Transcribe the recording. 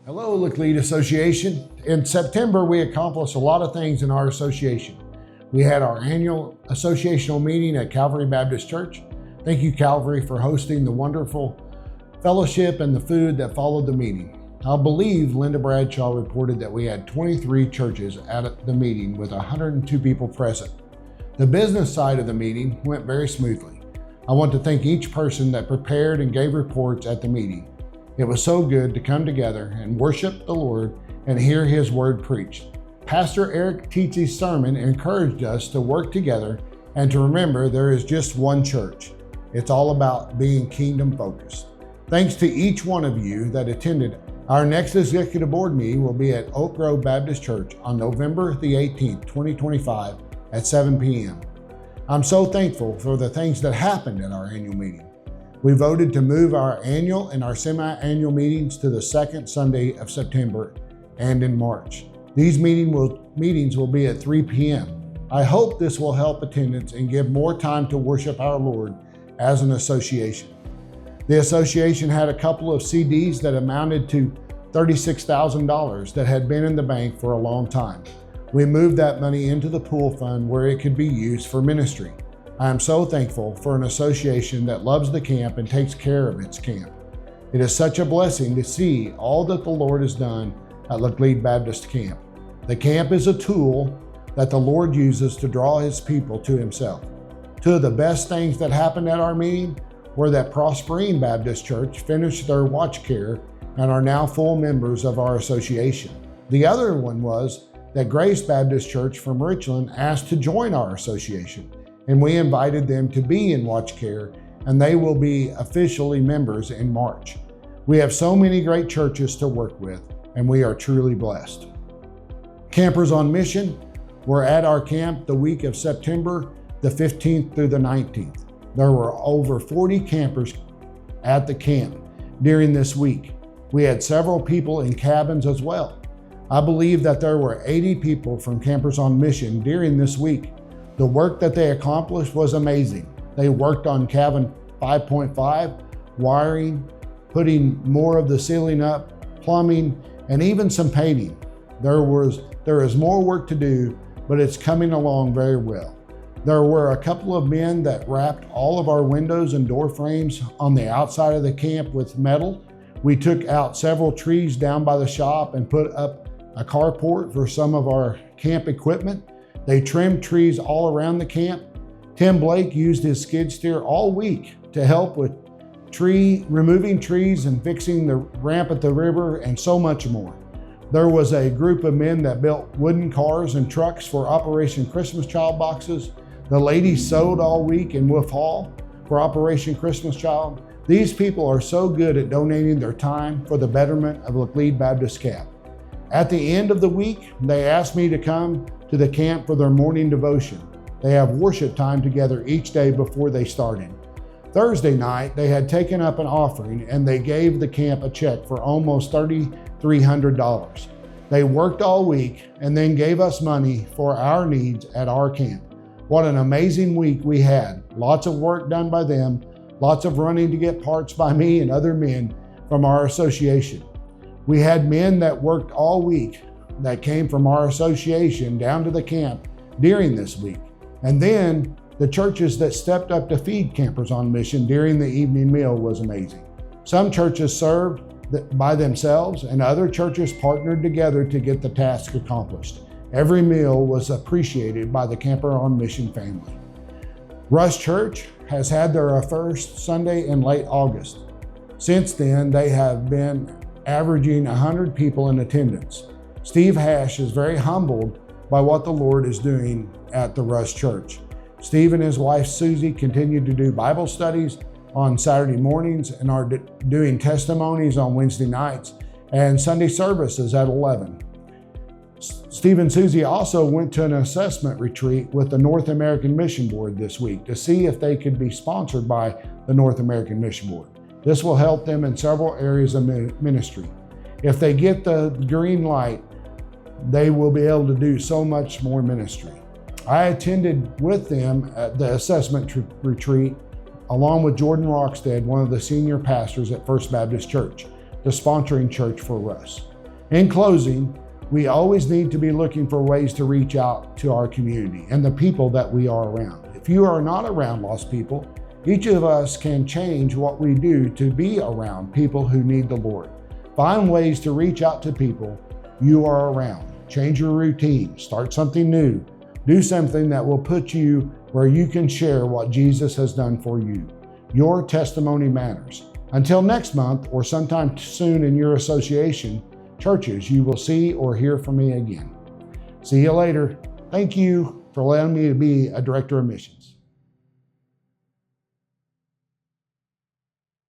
Hello, Laclede Association. In September, we accomplished a lot of things in our association. We had our annual associational meeting at Calvary Baptist Church. Thank you, Calvary, for hosting the wonderful fellowship and the food that followed the meeting. I believe Linda Bradshaw reported that we had 23 churches at the meeting with 102 people present. The business side of the meeting went very smoothly. I want to thank each person that prepared and gave reports at the meeting. It was so good to come together and worship the Lord and hear His word preached. Pastor Eric Tietze's sermon encouraged us to work together and to remember there is just one church. It's all about being kingdom focused. Thanks to each one of you that attended. Our next executive board meeting will be at Oak Grove Baptist Church on November the 18th, 2025 at 7 p.m. I'm so thankful for the things that happened at our annual meeting. We voted to move our annual and our semi-annual meetings to the second Sunday of September and in March. These meetings will be at 3 p.m. I hope this will help attendance and give more time to worship our Lord as an association. The association had a couple of CDs that amounted to $36,000 that had been in the bank for a long time. We moved that money into the pool fund where it could be used for ministry. I am so thankful for an association that loves the camp and takes care of its camp. It is such a blessing to see all that the Lord has done at Laclede Baptist Camp. The camp is a tool that the Lord uses to draw His people to Himself. Two of the best things that happened at our meeting were that Prospering Baptist Church finished their watch care and are now full members of our association. The other one was that Grace Baptist Church from Richland asked to join our association, and we invited them to be in watch care, and they will be officially members in March. We have so many great churches to work with, and we are truly blessed. Campers on Mission were at our camp the week of September the 15th through the 19th. There were over 40 campers at the camp during this week. We had several people in cabins as well. I believe that there were 80 people from Campers on Mission during this week. The work that they accomplished was amazing. They worked on cabin 5.5, wiring, putting more of the ceiling up, plumbing, and even some painting. There is more work to do, but it's coming along very well. There were a couple of men that wrapped all of our windows and door frames on the outside of the camp with metal. We took out several trees down by the shop and put up a carport for some of our camp equipment. They trimmed trees all around the camp. Tim Blake used his skid steer all week to help with removing trees and fixing the ramp at the river and so much more. There was a group of men that built wooden cars and trucks for Operation Christmas Child boxes. The ladies sewed all week in Wolf Hall for Operation Christmas Child. These people are so good at donating their time for the betterment of Laclede Baptist Camp. At the end of the week, they asked me to come to the camp for their morning devotion. They have worship time together each day before they started. Thursday night, they had taken up an offering and they gave the camp a check for almost $3,300. They worked all week and then gave us money for our needs at our camp. What an amazing week we had. Lots of work done by them, lots of running to get parts by me and other men from our association. We had men that worked all week that came from our association down to the camp during this week. And then the churches that stepped up to feed Campers on Mission during the evening meal was amazing. Some churches served by themselves and other churches partnered together to get the task accomplished. Every meal was appreciated by the Camper on Mission family. Rush Church has had their first Sunday in late August. Since then, they have been averaging 100 people in attendance. Steve Hash is very humbled by what the Lord is doing at the Rush Church. Steve and his wife Susie continue to do Bible studies on Saturday mornings and are doing testimonies on Wednesday nights and Sunday services at 11. Steve and Susie also went to an assessment retreat with the North American Mission Board this week to see if they could be sponsored by the North American Mission Board. This will help them in several areas of ministry. If they get the green light, they will be able to do so much more ministry. I attended with them at the assessment retreat along with Jordan Rockstead, one of the senior pastors at First Baptist Church, the sponsoring church for Russ. In closing, we always need to be looking for ways to reach out to our community and the people that we are around. If you are not around lost people, each of us can change what we do to be around people who need the Lord. Find ways to reach out to people you are around. Change your routine, start something new, do something that will put you where you can share what Jesus has done for you. Your testimony matters. Until next month or sometime soon in your association, churches, you will see or hear from me again. See you later. Thank you for allowing me to be a director of missions.